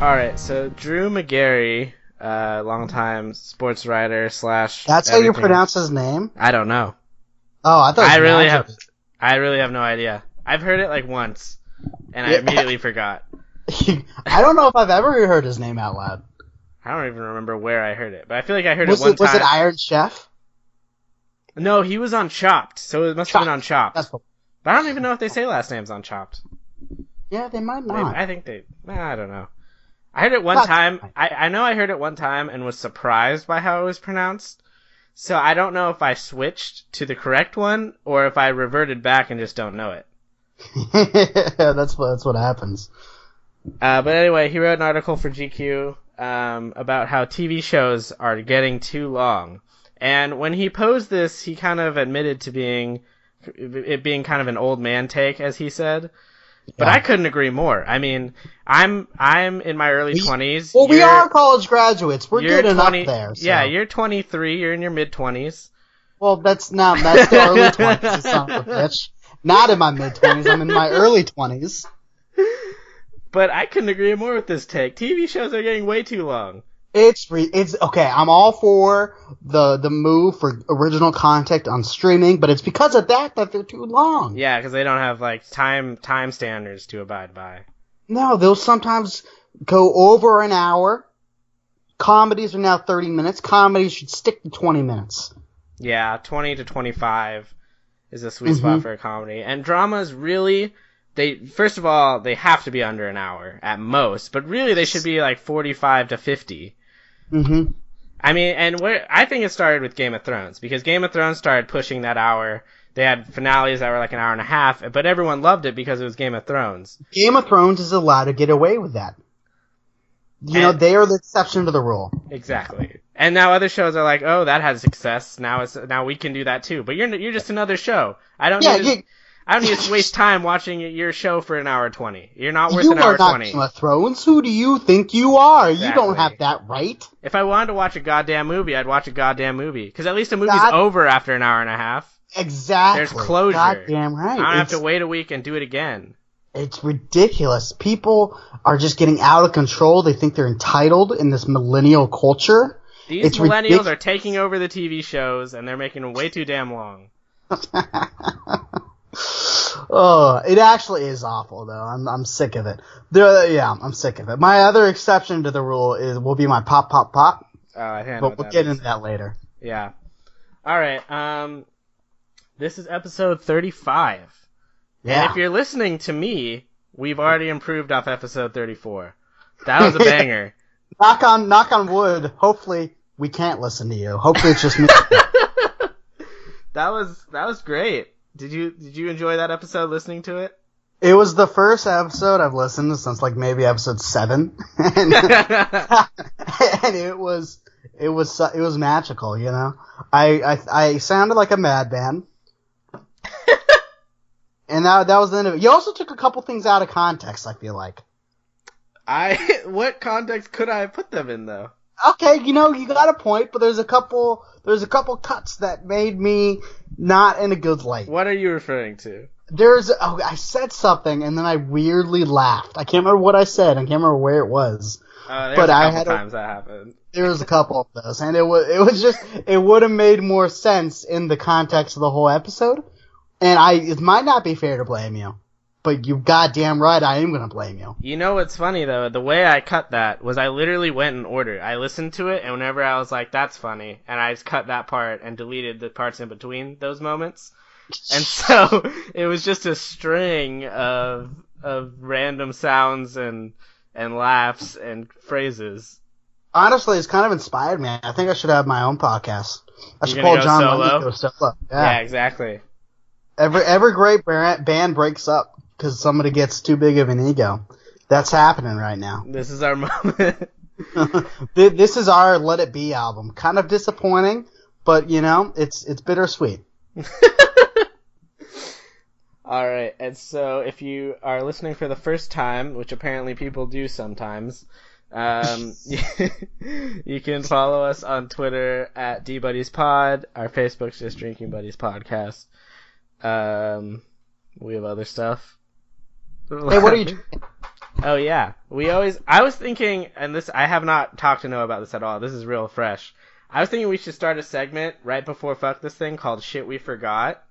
All right, so Drew Magary, longtime sports writer slash. That's how you pronounce his name? I don't know. Oh, I thought it was I really have no idea. I've heard it like once, and I immediately forgot. I don't know if I've ever heard his name out loud. I don't even remember where I heard it, but I feel like I heard it one time. Was it Iron Chef? No, he was on Chopped, so it must have been on Chopped. That's cool. But I don't even know if they say last names on Chopped. Yeah, they might not. I think they. I don't know. I heard it one time. I know I heard it one time and was surprised by how it was pronounced. So I don't know if I switched to the correct one or if I reverted back and just don't know it. That's what happens. But anyway, he wrote an article for GQ about how TV shows are getting too long. And when he posed this, he kind of admitted to being kind of an old man take, as he said. But I couldn't agree more. I mean, I'm in my early 20s. Well, we are college graduates. We're good enough there. So. Yeah, you're 23. You're in your mid-20s. Well, that's the early 20s, son of a bitch. Not in my mid-20s. I'm in my early 20s. But I couldn't agree more with this take. TV shows are getting way too long. It's okay. I'm all for the move for original content on streaming, but it's because of that they're too long. Yeah, because they don't have like time standards to abide by. No, they'll sometimes go over an hour. Comedies are now 30 minutes. Comedies should stick to 20 minutes. Yeah, 20 to 25 is a sweet spot for a comedy. And dramas really, first of all, they have to be under an hour at most, but really they should be like 45 to 50. Mm-hmm. I mean, I think it started with Game of Thrones, because Game of Thrones started pushing that hour. They had finales that were like an hour and a half, but everyone loved it because it was Game of Thrones. Game of Thrones is allowed to get away with that. You know, they are the exception to the rule. Exactly. And now other shows are like, oh, that had success. Now we can do that too. But you're just another show. I don't need to waste time watching your show for an hour 20. You're not worth an hour 20. You are not Game of Thrones. Who do you think you are? Exactly. You don't have that right. If I wanted to watch a goddamn movie, I'd watch a goddamn movie. Because at least a movie's over after an hour and a half. Exactly. There's closure. Goddamn right. I don't have to wait a week and do it again. It's ridiculous. People are just getting out of control. They think they're entitled in this millennial culture. These millennials are taking over the TV shows, and they're making them way too damn long. Oh, it actually is awful, though. I'm sick of it. I'm sick of it. My other exception to the rule will be my pop. But we'll get into that later. Yeah. All right. This is episode 35. Yeah. And if you're listening to me, we've already improved off episode 34. That was a banger. Knock on wood. Hopefully we can't listen to you. Hopefully it's just me. That was great. Did you enjoy that episode listening to it? It was the first episode I've listened to since like maybe episode 7. and it was magical, you know. I sounded like a madman. And that was the end of it. You also took a couple things out of context, I feel like. What context could I have put them in, though? Okay, you know, you got a point, but there's a couple cuts that made me not in a good light. What are you referring to? I said something, and then I weirdly laughed. I can't remember what I said. I can't remember where it was. There's a couple times that happened. There was a couple of those, and it would have made more sense in the context of the whole episode. And it might not be fair to blame you, but you goddamn right I am going to blame you. You know what's funny, though? The way I cut that was I literally went in order. I listened to it, and whenever I was like, that's funny, and I just cut that part and deleted the parts in between those moments. And so it was just a string of random sounds and laughs and phrases. Honestly, it's kind of inspired me. I think I should have my own podcast. I should call John Lennon to go solo. Yeah, exactly. Every great band breaks up because somebody gets too big of an ego. That's happening right now. This is our moment. This is our Let It Be album. Kind of disappointing, but you know, it's bittersweet. All right, and so if you are listening for the first time, which apparently people do sometimes, you can follow us on Twitter at DBuddiesPod. Our Facebook's just Drinking Buddies Podcast. We have other stuff. Hey, what are you drinking? Oh yeah, I was thinking, and this, I have not talked to Noah about this at all. This is real fresh. I was thinking we should start a segment right before Fuck This Thing called Shit We Forgot.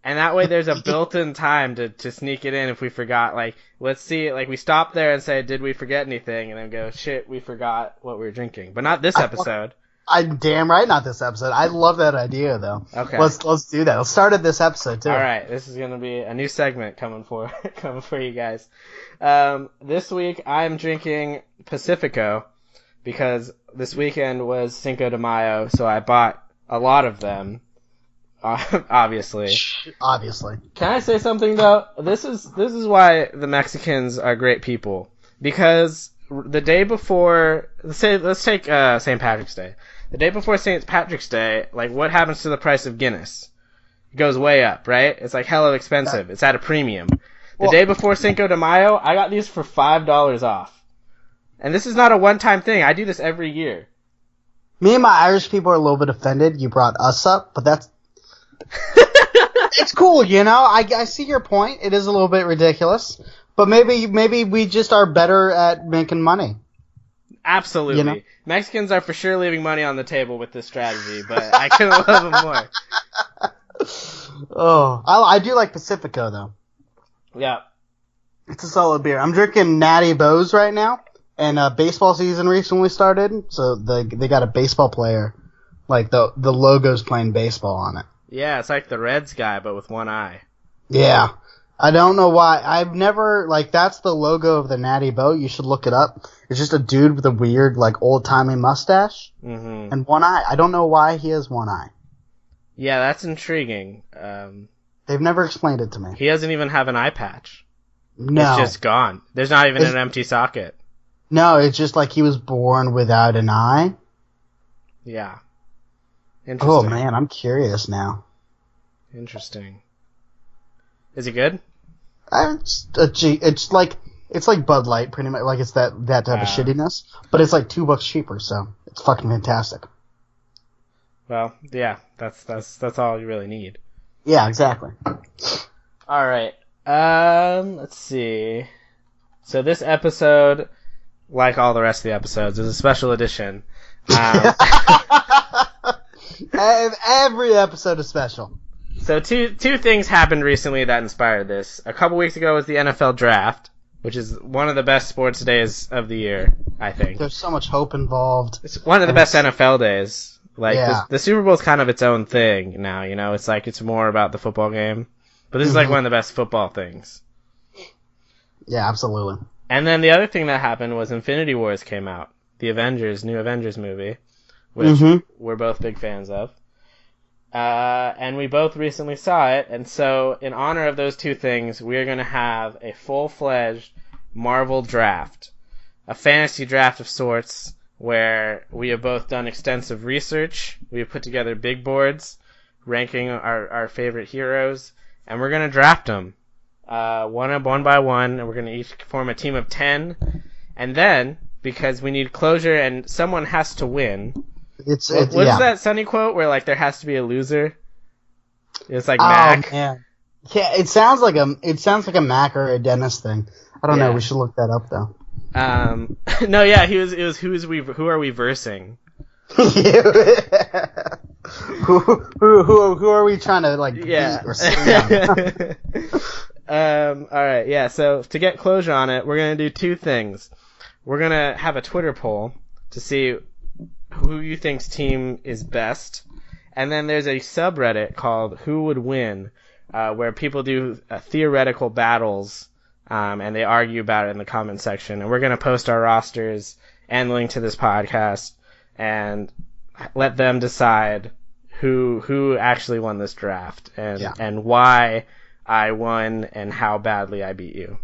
And that way there's a built-in time to sneak it in if we forgot. Like, let's see, like, we stop there and say, did we forget anything? And then go, shit, we forgot what we were drinking. But not this episode. I'm damn right not this episode. I love that idea, though. Okay. Let's do that. Let's start at this episode, too. Alright, this is gonna be a new segment coming for you guys. This week I'm drinking Pacifico because this weekend was Cinco de Mayo, so I bought a lot of them. Obviously. Can I say something though? This is why the Mexicans are great people. Because the day before, let's take St. Patrick's Day. The day before St. Patrick's Day, like, what happens to the price of Guinness? It goes way up, right? It's like hella expensive. It's at a premium. The day before Cinco de Mayo, I got these for $5 off. And this is not a one-time thing. I do this every year. Me and my Irish people are a little bit offended you brought us up, but that's... It's cool, you know? I see your point. It is a little bit ridiculous. But maybe we just are better at making money. Absolutely. You know? Mexicans are for sure leaving money on the table with this strategy, but I couldn't love them more. Oh, I do like Pacifico, though. Yeah. It's a solid beer. I'm drinking Natty Bohs right now, and baseball season recently started, so they got a baseball player, like the logo's playing baseball on it. Yeah, it's like the Reds guy, but with one eye. Yeah. I don't know why. I've never, like, that's the logo of the Natty Boh. You should look it up. It's just a dude with a weird, like, old-timey mustache and one eye. I don't know why he has one eye. Yeah, that's intriguing. They've never explained it to me. He doesn't even have an eye patch. No. It's just gone. There's not even an empty socket. No, it's just like he was born without an eye. Yeah. Interesting. Oh, man, I'm curious now. Interesting. Is it good? It's like Bud Light, pretty much. Like, it's that type of shittiness. But it's like $2 cheaper, so it's fucking fantastic. Well, yeah, that's all you really need. Yeah, exactly. All right. Let's see. So this episode, like all the rest of the episodes, is a special edition. Every episode is special. So two things happened recently that inspired this. A couple weeks ago was the NFL draft, which is one of the best sports days of the year, I think. There's so much hope involved. It's one of the best NFL days. Like, yeah. the Super Bowl is kind of its own thing now, you know? It's like, it's more about the football game. But this is like one of the best football things. Yeah, absolutely. And then the other thing that happened was Infinity Wars came out. The new Avengers movie, which we're both big fans of. And we both recently saw it, and so in honor of those two things, we're going to have a full-fledged Marvel draft. A fantasy draft of sorts, where we have both done extensive research, we have put together big boards, ranking our favorite heroes, and we're going to draft them. One by one, and we're going to each form a team of 10, and then, because we need closure and someone has to win... What's that Sunny quote where, like, there has to be a loser? It's like Mac. Man. Yeah, it sounds like a Mac or a Dennis thing. I don't know. We should look that up though. No, yeah, it was who are we versing? who are we trying to like beat or something? All right, yeah. So to get closure on it, we're gonna do two things. We're gonna have a Twitter poll to see who you think's team is best, and then there's a subreddit called Who Would Win, where people do theoretical battles, and they argue about it in the comment section. And we're gonna post our rosters and link to this podcast, and let them decide who actually won this draft, and why I won and how badly I beat you.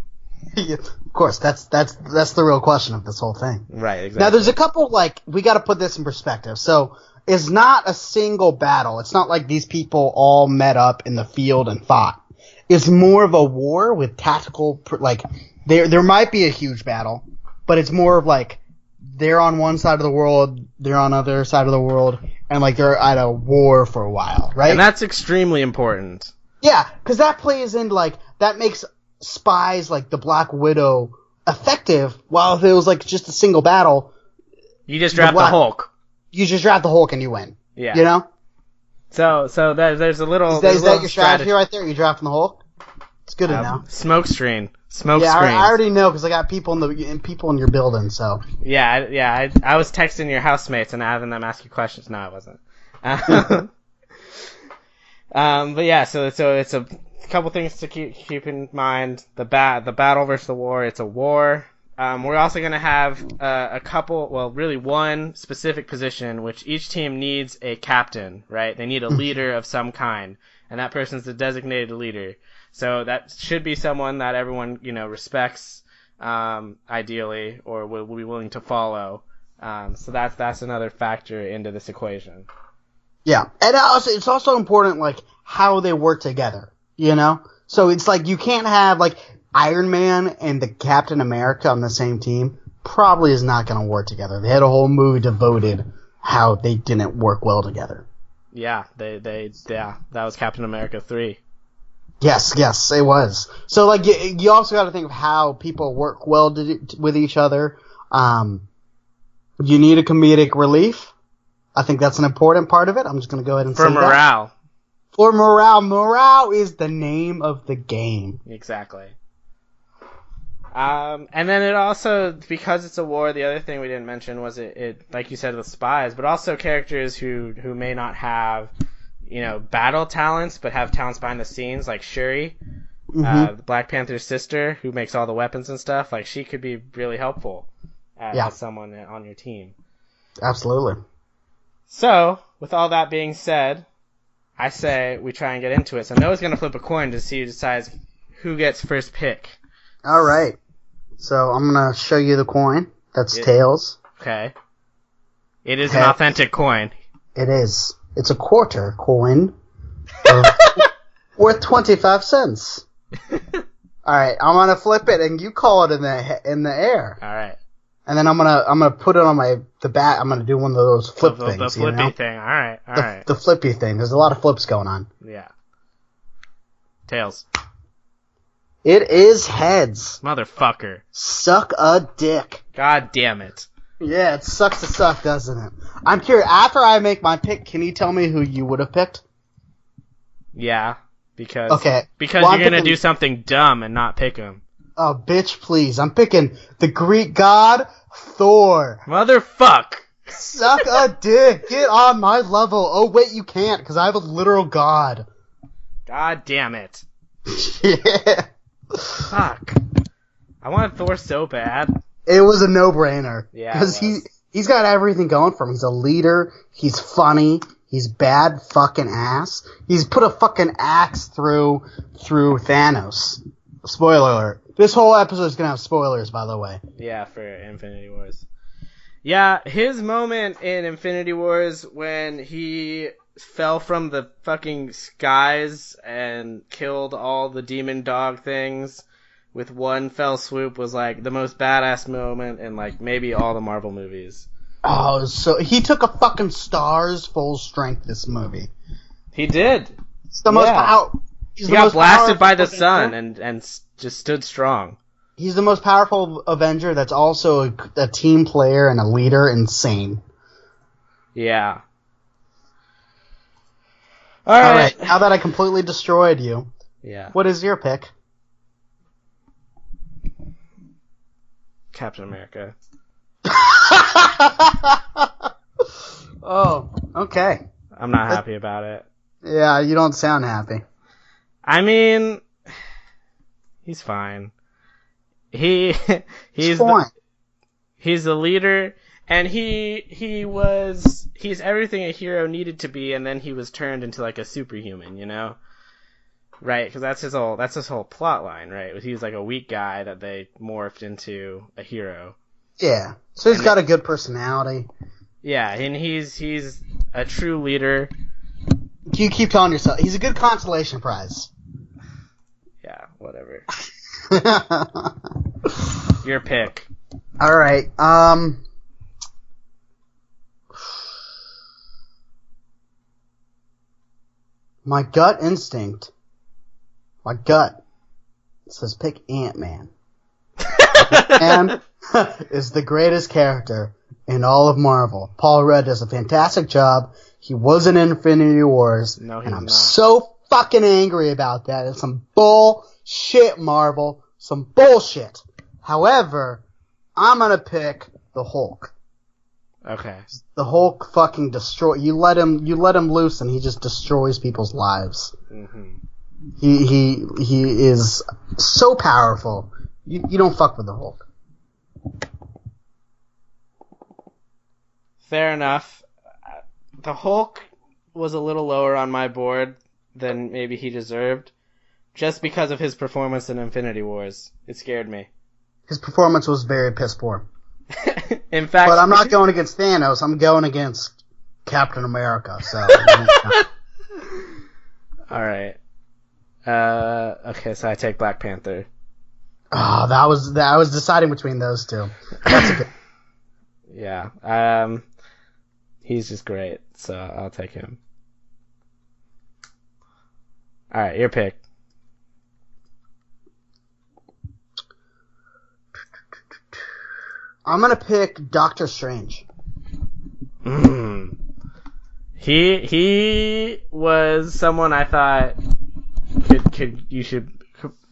Of course, that's the real question of this whole thing. Right, exactly. Now, there's a couple, like, we got to put this in perspective. So, it's not a single battle. It's not like these people all met up in the field and fought. It's more of a war with tactical, like, there might be a huge battle, but it's more of like, they're on one side of the world, they're on the other side of the world, and like they're at a war for a while, right? And that's extremely important. Yeah, because that plays in, like, that makes spies like the Black Widow effective. While if it was like just a single battle, You just draft the Hulk. You just draft the Hulk and you win. Yeah. You know? So there's a little. Is that your strategy right there? You drafting the Hulk? It's good to know. Smoke screen. Yeah, I already know because I got people in your building. So. Yeah. I was texting your housemates and having them ask you questions. No, I wasn't. But yeah, so it's a couple things to keep in mind. The battle versus the war. It's a war. We're also going to have one specific position, which each team needs a captain, right? They need a leader of some kind, and that person's the designated leader. So that should be someone that everyone, respects, ideally, or will be willing to follow. So that's another factor into this equation. Yeah, and it's also important, like, how they work together, So it's like you can't have, like, Iron Man and the Captain America on the same team. Probably is not going to work together. They had a whole movie devoted how they didn't work well together. Yeah, that was Captain America 3. Yes, it was. So, like, you also got to think of how people work well with each other. You need a comedic relief. I think that's an important part of it. I'm just going to go ahead and say that. For morale. For morale. Morale is the name of the game. Exactly. And then it also, because it's a war, the other thing we didn't mention was it like you said, with spies, but also characters who may not have, battle talents, but have talents behind the scenes, like Shuri, Black Panther's sister, who makes all the weapons and stuff. Like, she could be really helpful as someone on your team. Absolutely. So, with all that being said, I say we try and get into it. So Noah's going to flip a coin to see who decides who gets first pick. All right. So I'm going to show you the coin. That's tails. Okay. It is an authentic coin. It is. It's a quarter coin worth 25 cents. All right. I'm going to flip it, and you call it in the air. All right. And then I'm gonna put it on the bat. I'm gonna do one of those flip things. The flippy thing. All right. The flippy thing. There's a lot of flips going on. Yeah. Tails. It is heads. Motherfucker. Suck a dick. God damn it. Yeah, it sucks to suck, doesn't it? I'm curious. After I make my pick, can you tell me who you would have picked? Yeah, because well, you're gonna do something dumb and not pick him. Oh, bitch, please. I'm picking the Greek god, Thor. Motherfuck. Suck a dick. Get on my level. Oh, wait, you can't, because I have a literal god. God damn it. Yeah. Fuck. I wanted Thor so bad. It was a no-brainer. Yeah, because he's got everything going for him. He's a leader. He's funny. He's bad fucking ass. He's put a fucking axe through Thanos. Spoiler alert. This whole episode is gonna have spoilers, by the way. Yeah, for Infinity Wars. Yeah, his moment in Infinity Wars when he fell from the fucking skies and killed all the demon dog things with one fell swoop was like the most badass moment in like maybe all the Marvel movies. Oh, so he took a fucking Star's full strength this movie. He did. It's the most powerful. He got blasted by the sun and just stood strong. He's the most powerful Avenger that's also a team player and a leader. Insane. Yeah. All right. Now that I completely destroyed you, what is your pick? Captain America. Oh, okay. I'm not happy about it. Yeah, you don't sound happy. I mean, he's fine. He's the leader, and he's everything a hero needed to be, and then he was turned into like a superhuman, right? Because that's his whole plot line, right? He was like a weak guy that they morphed into a hero. Yeah, so he's got a good personality. Yeah, and he's a true leader. You keep telling yourself he's a good consolation prize. Yeah, whatever. Your pick. All right. My gut instinct. My gut says pick Ant-Man. And is the greatest character in all of Marvel. Paul Rudd does a fantastic job. He was in Infinity Wars, No, he's and I'm not. so fucking angry about that. It's some bullshit, Marvel. Some bullshit. However, I'm gonna pick the Hulk. Okay. The Hulk fucking you let him loose and he just destroys people's lives. Mm-hmm. He is so powerful. You don't fuck with the Hulk. Fair enough. The Hulk was a little lower on my board than maybe he deserved, just because of his performance in Infinity Wars. It scared me. His performance was very piss poor. In fact, But I'm not going against Thanos. I'm going against Captain America. So. All right. Okay, so I take Black Panther. Oh, I was deciding between those two. That's a good. Yeah. He's just great, so I'll take him. All right, your pick. I'm gonna pick Doctor Strange. He was someone I thought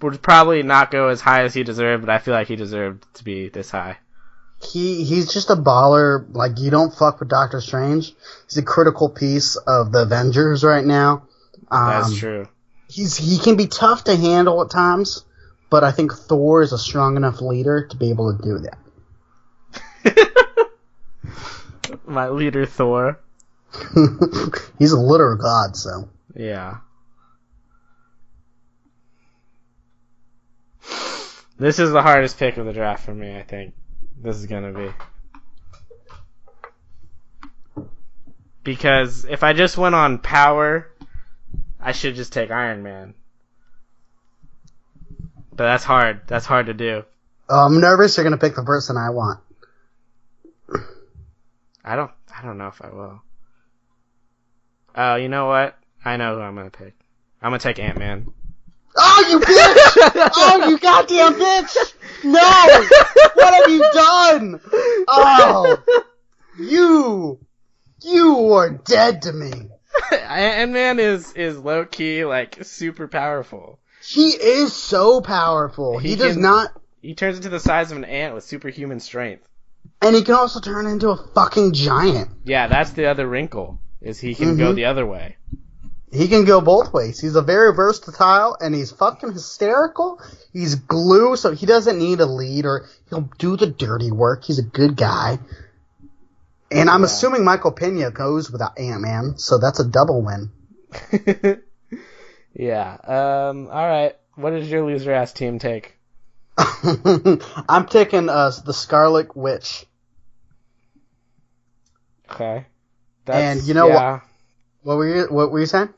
would probably not go as high as he deserved, but I feel like he deserved to be this high. He's just a baller. Like, you don't fuck with Doctor Strange. He's a critical piece of the Avengers right now. That's true. He can be tough to handle at times, but I think Thor is a strong enough leader to be able to do that. My leader, Thor. He's a literal god, so. Yeah. This is the hardest pick of the draft for me, I think. This is gonna be. Because if I just went on power, I should just take Iron Man. But that's hard. That's hard to do. I'm nervous you're gonna pick the person I want. I don't know if I will. Oh, you know what? I know who I'm gonna pick. I'm gonna take Ant-Man. Oh, you bitch! Oh, you goddamn bitch! No! What have you done? Oh, you are dead to me. Ant-Man is low key like super powerful. He is so powerful. He turns into the size of an ant with superhuman strength. And he can also turn into a fucking giant. Yeah, that's the other wrinkle, is he can go the other way. He can go both ways. He's a very versatile, and he's fucking hysterical. He's glue, so he doesn't need a lead, or he'll do the dirty work. He's a good guy. And I'm assuming Michael Pena goes without Ant-Man, so that's a double win. Yeah. Alright. What does your loser-ass team take? I'm taking the Scarlet Witch. Okay. And you know what? What were you saying?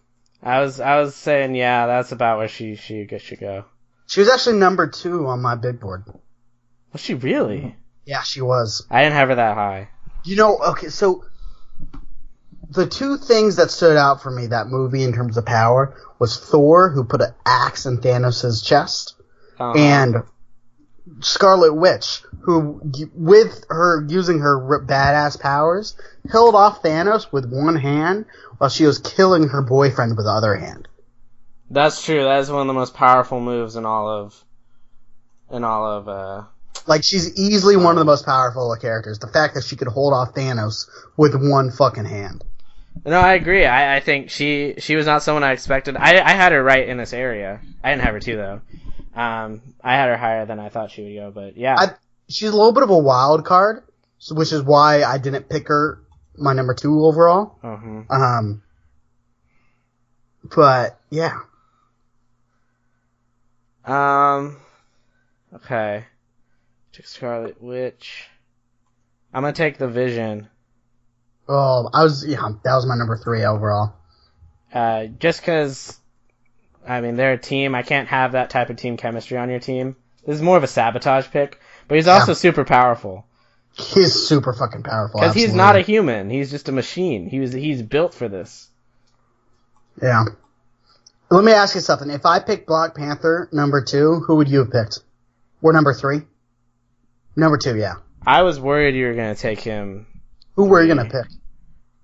I was saying, yeah, that's about where she should go. She was actually number 2 on my big board. Was she really? Yeah, she was. I didn't have her that high. You know, okay, so the two things that stood out for me, that movie, in terms of power, was Thor, who put an axe in Thanos' chest, and Scarlet Witch, who, with her using her badass powers, held off Thanos with one hand while she was killing her boyfriend with the other hand. That's true. That is one of the most powerful moves in all of. Like, she's easily one of the most powerful characters. The fact that she could hold off Thanos with one fucking hand. No, I agree. I think she was not someone I expected. I had her right in this area. I didn't have her too, though. I had her higher than I thought she would go, but yeah. She's a little bit of a wild card, which is why I didn't pick her my number 2 overall. But, yeah. Okay. Took Scarlet Witch. I'm gonna take the Vision. Oh, that was my number 3 overall. Just cause, I mean, they're a team. I can't have that type of team chemistry on your team. This is more of a sabotage pick, but he's also super powerful. He's super fucking powerful. Because he's not a human. He's just a machine. He's built for this. Yeah. Let me ask you something. If I picked Black Panther number 2, who would you have picked? Or number 3? Number 2, yeah. I was worried you were gonna take him. Who were you gonna pick?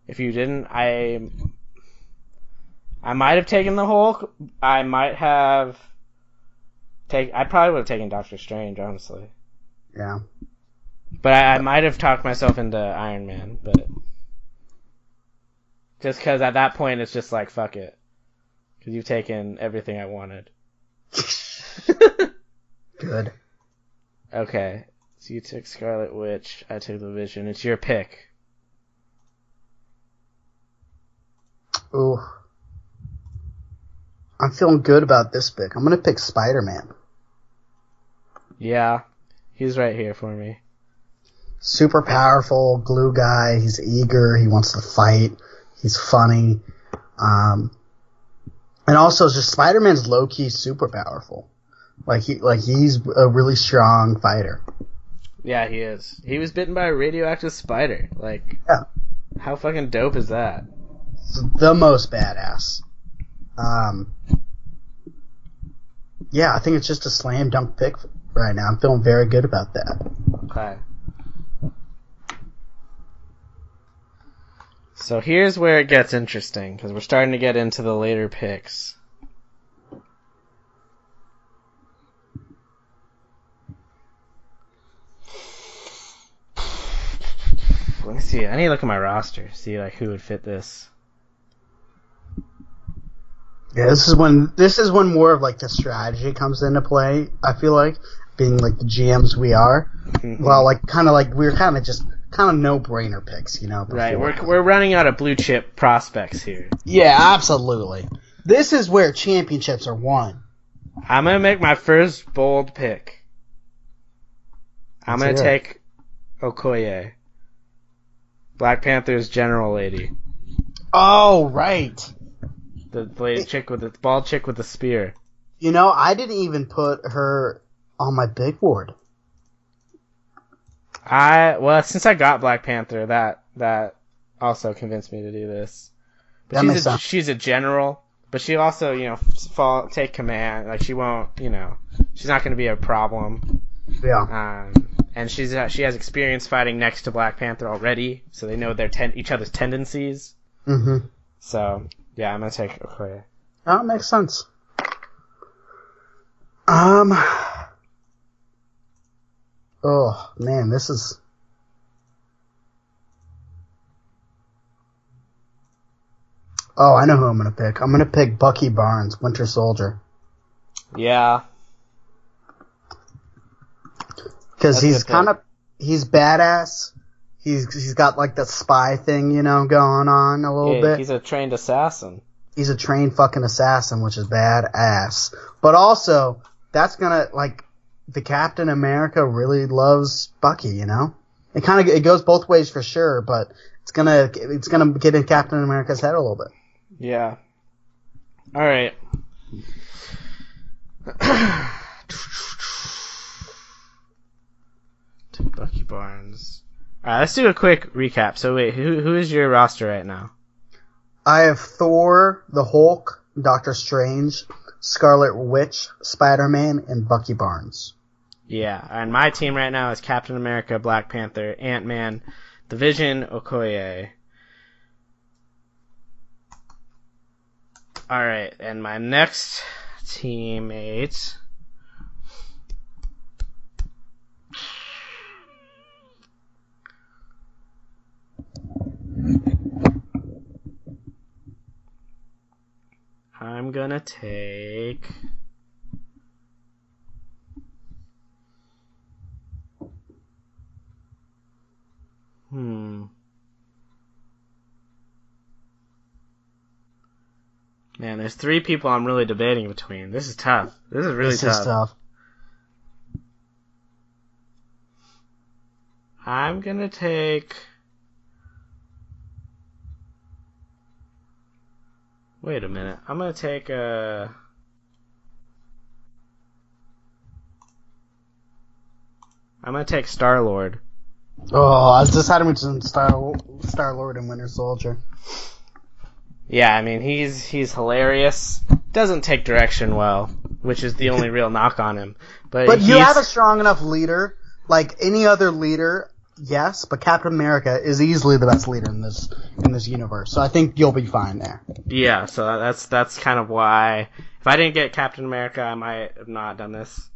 If you didn't, I might have taken the Hulk. I probably would have taken Doctor Strange, honestly. Yeah. But I might have talked myself into Iron Man, but just because at that point it's just like, fuck it. Because you've taken everything I wanted. Good. Okay. So you took Scarlet Witch, I took the Vision. It's your pick. Ooh. I'm feeling good about this pick. I'm gonna pick Spider-Man. Yeah. He's right here for me. Super powerful glue guy. He's eager. He wants to fight. He's funny. And also, just Spider-Man's low-key super powerful. He's a really strong fighter. Yeah, he is. He was bitten by a radioactive spider. Yeah. How fucking dope is that? The most badass. Yeah, I think it's just a slam dunk pick right now. I'm feeling very good about that. Okay. So here's where it gets interesting, because we're starting to get into the later picks. Let me see. I need to look at my roster, see who would fit this. Yeah, this is when more of the strategy comes into play. I feel like being the GMs we are. Mm-hmm. Well, we're kind of just no-brainer picks, Right, we're running out of blue chip prospects here. Yeah, absolutely. This is where championships are won. I'm gonna make my first bold pick. I'm gonna take Okoye, Black Panther's general lady. Oh, right. The bald chick with the spear. I didn't even put her on my big board. Since I got Black Panther, that also convinced me to do this. But she's a general, but she also, take command. She won't, she's not going to be a problem. Yeah. And she has experience fighting next to Black Panther already, so they know each other's tendencies. Mm-hmm. So, yeah, I'm going to take Okoye. That makes sense. Oh, man, this is... Oh, I know who I'm going to pick. I'm going to pick Bucky Barnes, Winter Soldier. Yeah. Because he's badass. He's got that spy thing, going on a little bit. He's a trained assassin. He's a trained fucking assassin, which is badass. But also, that's gonna, the Captain America really loves Bucky, It goes both ways for sure, but it's gonna get in Captain America's head a little bit. Yeah. Alright. Bucky Barnes. Alright, let's do a quick recap. So wait, who is your roster right now? I have Thor, the Hulk, Doctor Strange, Scarlet Witch, Spider-Man, and Bucky Barnes. Yeah, and my team right now is Captain America, Black Panther, Ant-Man, The Vision, Okoye. Alright, and my next teammate... I'm gonna take... Man, there's 3 people I'm really debating between. This is tough. This is really tough. This is tough. I'm gonna take... Wait a minute. I'm gonna take I'm gonna take Star-Lord. Oh, I was deciding between Star-Lord and Winter Soldier. Yeah, I mean, he's hilarious. Doesn't take direction well, which is the only real knock on him. But you have a strong enough leader Like any other leader, yes, but Captain America is easily the best leader in this universe. So I think you'll be fine there. Yeah, so that's kind of why. If I didn't get Captain America, I might have not done this.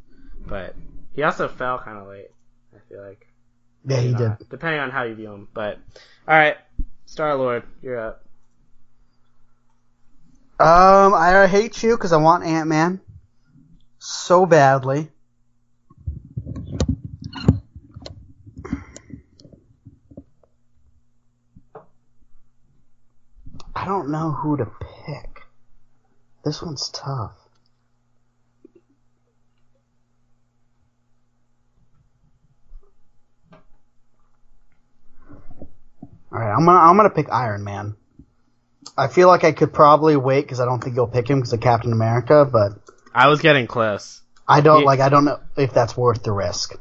But he also fell kind of late, I feel like. Yeah, he did. Depending on how you view him. But, alright, Star-Lord, you're up. I hate you because I want Ant-Man so badly. I don't know who to pick. This one's tough. Alright, I'm gonna pick Iron Man. I feel like I could probably wait because I don't think you'll pick him because of Captain America, but I was getting close. I don't know if that's worth the risk.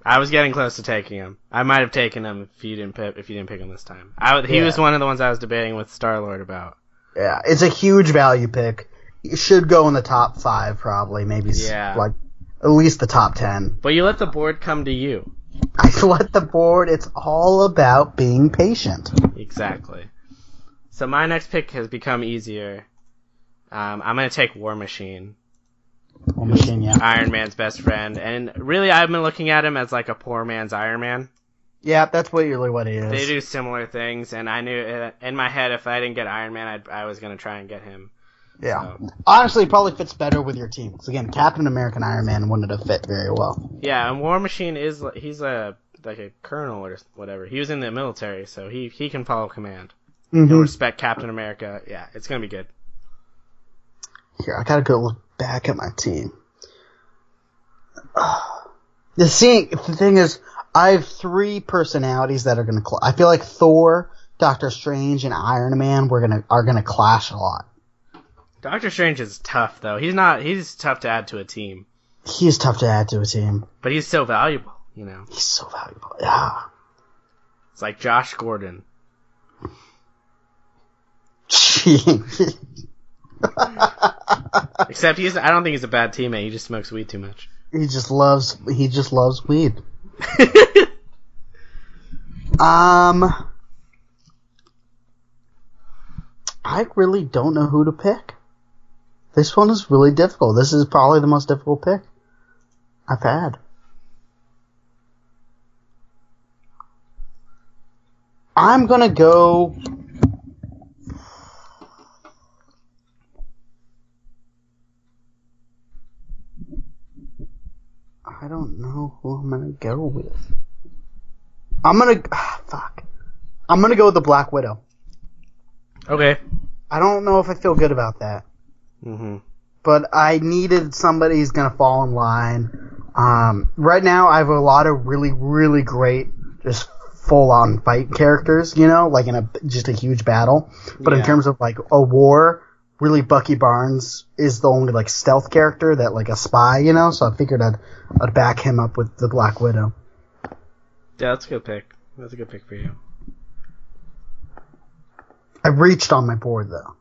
I was getting close to taking him. I might have taken him if you didn't pick him this time. He was one of the ones I was debating with Star-Lord about. Yeah, it's a huge value pick. It should go in the top 5 probably, maybe like at least the top 10. But you let the board come to you. I let the board. It's all about being patient. Exactly. So my next pick has become easier. I'm going to take War Machine. War Machine, yeah. Iron Man's best friend. And really, I've been looking at him as like a poor man's Iron Man. Yeah, that's really what he is. They do similar things, and I knew in my head if I didn't get Iron Man, I was going to try and get him. Yeah. So. Honestly, it probably fits better with your team. Because again, Captain America and Iron Man wouldn't have fit very well. Yeah, and War Machine he's a colonel or whatever. He was in the military, so he can follow command. Mm-hmm. He'll respect Captain America. Yeah, it's going to be good. Here, I gotta go look back at my team. The thing is, I have 3 personalities that are gonna I feel like Thor, Doctor Strange, and Iron Man are gonna clash a lot. Doctor Strange is tough though. He's tough to add to a team. He is tough to add to a team. But he's so valuable, you know. He's so valuable, yeah. It's like Josh Gordon. Except I don't think he's a bad teammate. He just smokes weed too much. He just loves weed. I really don't know who to pick. This one is really difficult. This is probably the most difficult pick I've had. I'm gonna go. I don't know who I'm gonna go with. I'm gonna go with the Black Widow. Okay. I don't know if I feel good about that. Mm-hmm. But I needed somebody who's gonna fall in line. Right now I have a lot of really, really great, just full-on fight characters, you know, like in just a huge battle. But in terms of like a war, really Bucky Barnes is the only like stealth character that like a spy, you know. So I figured I'd back him up with the Black Widow. Yeah, that's a good pick. That's a good pick for you. I reached on my board though.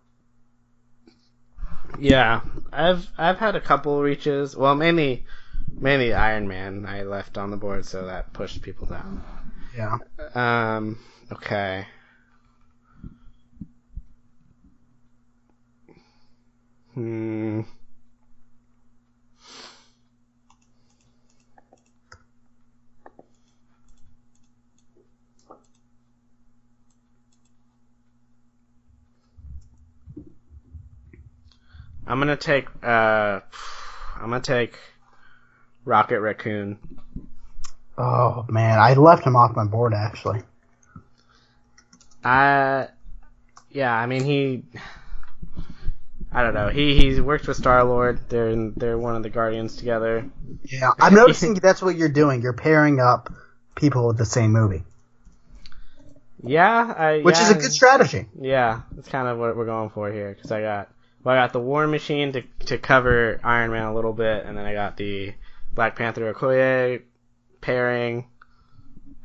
Yeah, I've had a couple reaches. Well, mainly Iron Man I left on the board, so that pushed people down. Yeah. Okay. I'm gonna take Rocket Raccoon. Oh man, I left him off my board actually. Yeah, I mean I don't know. He worked with Star-Lord. They're one of the Guardians together. Yeah, I'm noticing that's what you're doing. You're pairing up people with the same movie. Yeah, which is a good strategy. Yeah, that's kind of what we're going for here. Because I got the War Machine to cover Iron Man a little bit, and then I got the Black Panther Okoye pairing,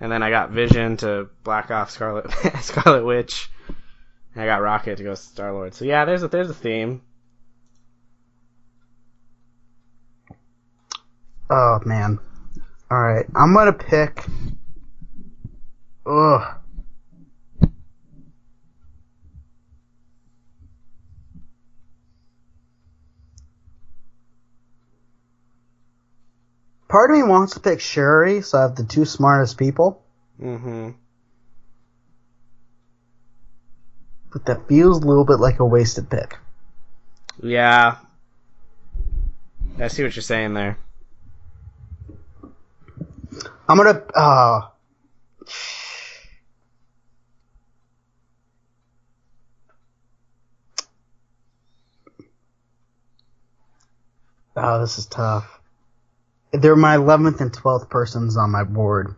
and then I got Vision to black off Scarlet Witch, and I got Rocket to go Star-Lord. So yeah, there's a theme. Oh man, Alright, I'm gonna pick... Ugh. Part of me wants to pick Shuri, so I have the two smartest people. Mm-hmm. But that feels a little bit like a wasted pick. Yeah. I see what you're saying there. I'm gonna... Oh, this is tough. They're my 11th and 12th persons on my board.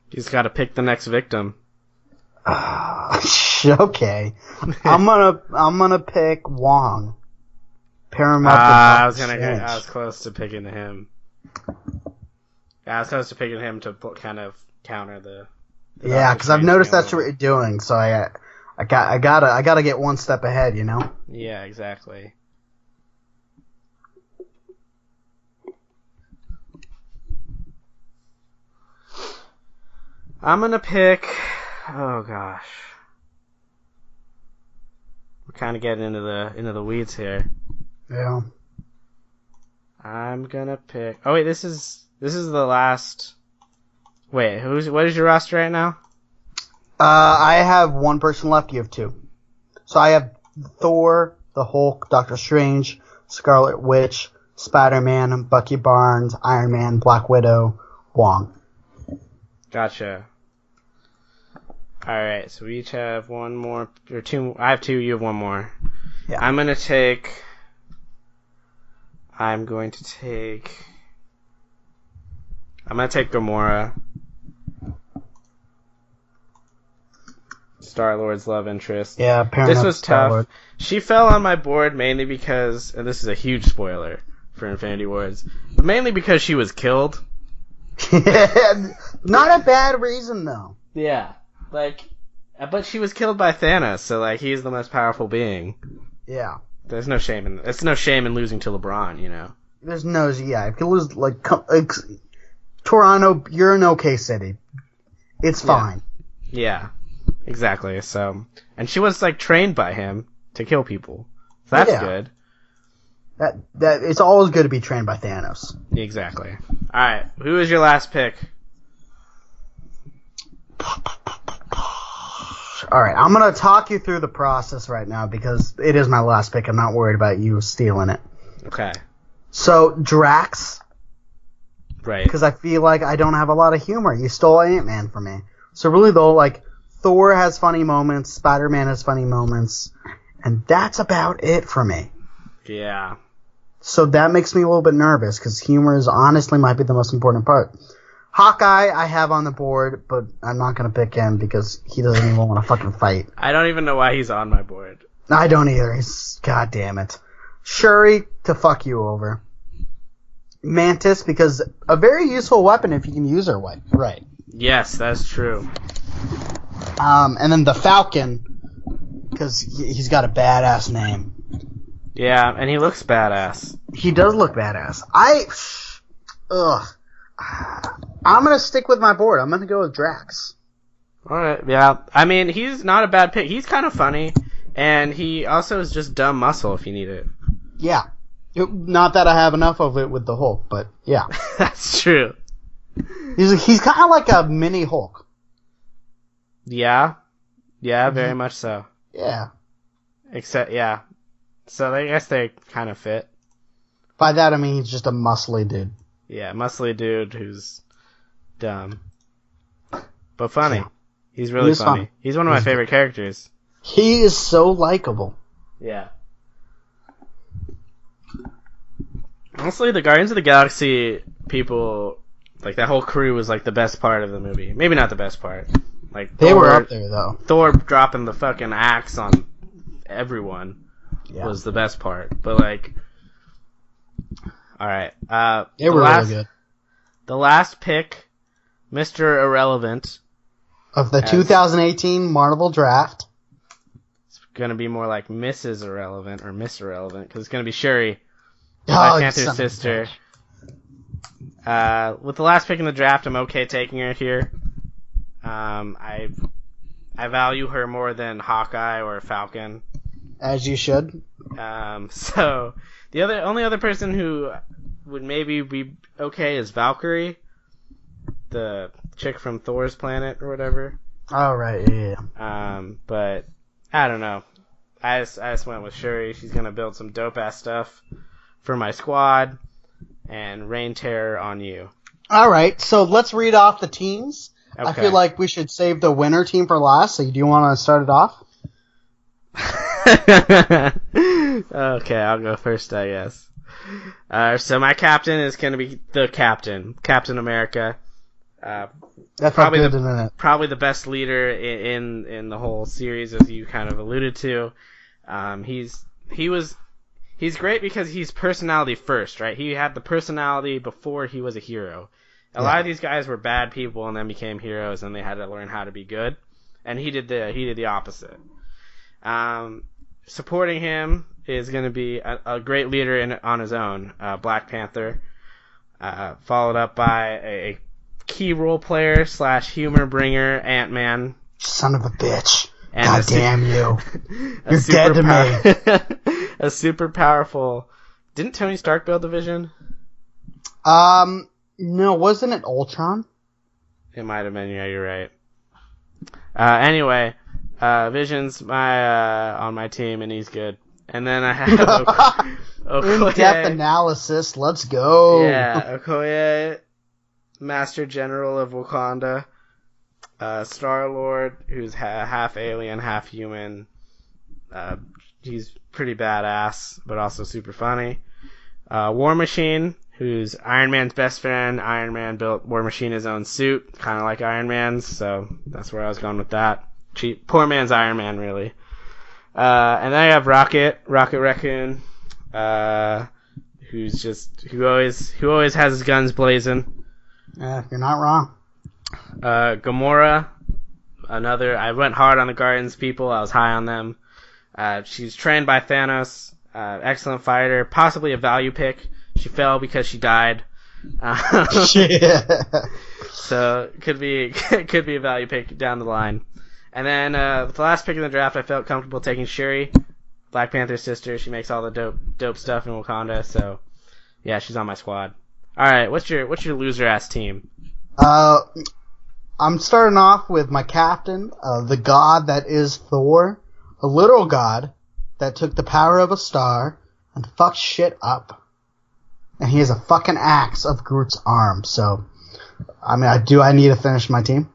You just gotta pick the next victim. Okay. I'm gonna pick Wong. Pair him up with I Strange. was close to picking him. Yeah, I was close to picking him to kind of counter the Yeah, Doctor because I've Strange noticed thing a that's what little you're doing, so I gotta get one step ahead, you know? bit. Yeah, exactly. I'm gonna pick. Oh gosh, we're kind of getting into the weeds here. Yeah. I'm gonna pick. Oh wait, this is the last. Wait, what is your roster right now? I have one person left, you have two. So I have Thor, the Hulk, Doctor Strange, Scarlet Witch, Spider-Man, Bucky Barnes, Iron Man, Black Widow, Wong. Gotcha. Alright, so we each have one more, or two. I have two, you have one more. Yeah. I'm going to take Gamora. Star-Lord's love interest. Yeah, apparently This was tough. She fell on my board mainly because, and this is a huge spoiler for Infinity Wars, but mainly because she was killed. Not a bad reason, though. Yeah. But she was killed by Thanos, so, he's the most powerful being. Yeah. There's no shame in losing to LeBron, you know? There's no, yeah, if you lose, Toronto, you're an okay city. It's fine. Yeah. Exactly, so. And she was, trained by him to kill people. So that's good. That it's always good to be trained by Thanos. Exactly. Alright, who is your last pick? Alright, I'm gonna talk you through the process right now because it is my last pick. I'm not worried about you stealing it. Okay. So, Drax. Right. Because I feel like I don't have a lot of humor. You stole Ant-Man from me. So really though, Thor has funny moments, Spider-Man has funny moments, and that's about it for me. Yeah. So that makes me a little bit nervous, because humor is honestly might be the most important part. Hawkeye I have on the board, but I'm not going to pick him because he doesn't even want to fucking fight. I don't even know why he's on my board. I don't either. God damn it. Shuri to fuck you over. Mantis, because a very useful weapon if you can use her right. Yes, that's true. And then the Falcon, because he's got a badass name. Yeah, and he looks badass. He does look badass. I'm gonna stick with my board. I'm gonna go with Drax. Alright, yeah. I mean, he's not a bad pick. He's kind of funny, and he also is just dumb muscle if you need it. Yeah. Not that I have enough of it with the Hulk, but yeah. That's true. He's kind of like a mini Hulk. Yeah. Yeah, very much so. Yeah. Except, yeah. So I guess they kind of fit. By that I mean he's just a muscly dude. Yeah, muscly dude who's dumb. But funny. Yeah. He's really funny. He's one of my favorite characters. He is so likable. Yeah. Honestly, the Guardians of the Galaxy people, that whole crew was the best part of the movie. Maybe not the best part. They were up there though. Thor dropping the fucking axe on everyone was the best part. But alright. They were really good. The last pick, Mr. Irrelevant. Of the 2018 Marvel Draft. going to be more like Mrs. Irrelevant or Miss Irrelevant because it's going to be Shuri, Oh, Black you Panther's son of a sister. bitch. With the last pick in the draft, I'm okay taking her here. I value her more than Hawkeye or Falcon. As you should. So the only other person who would maybe be okay is Valkyrie, the chick from Thor's planet or whatever. Oh, right, yeah. But I don't know. I just went with Shuri. She's gonna build some dope ass stuff for my squad, and rain terror on you. All right, so let's read off the teams. Okay. I feel like we should save the winner team for last. So, do you want to start it off? Okay, I'll go first, I guess. So my captain is gonna be the Captain America. That's probably good, isn't it? Probably the best leader in the whole series, as you kind of alluded to. He's great because he's personality first, right? He had the personality before he was a hero. A lot of these guys were bad people and then became heroes, and they had to learn how to be good. And he did the opposite. Supporting him is going to be a great leader on his own, Black Panther, followed up by a key role player / humor bringer, Ant-Man. Son of a bitch. And God damn you. You're dead to me. A super powerful... Didn't Tony Stark build the Vision? No, wasn't it Ultron? It might have been, yeah, you're right. Anyway, Vision's on my team, and he's good. And then I have Okoye. In-depth analysis, let's go. Yeah, Okoye, Master General of Wakanda. Star-Lord, who's half alien, half human. He's pretty badass, but also super funny. War Machine, who's Iron Man's best friend. Iron Man built War Machine his own suit, kind of like Iron Man's, so that's where I was going with that. Cheap, poor man's Iron Man, really. And then I have Rocket Raccoon, who always has his guns blazing. Yeah, you're not wrong. Gamora, I went hard on the Guardians people. I was high on them. She's trained by Thanos. Excellent fighter, possibly a value pick. She fell because she died. Yeah. So could be a value pick down the line. And then with the last pick in the draft, I felt comfortable taking Shuri, Black Panther's sister. She makes all the dope stuff in Wakanda. So yeah, she's on my squad. All right, what's your loser ass team? I'm starting off with my captain, the god that is Thor, a literal god that took the power of a star and fucked shit up. And he has a fucking axe of Groot's arm. So, I need to finish my team?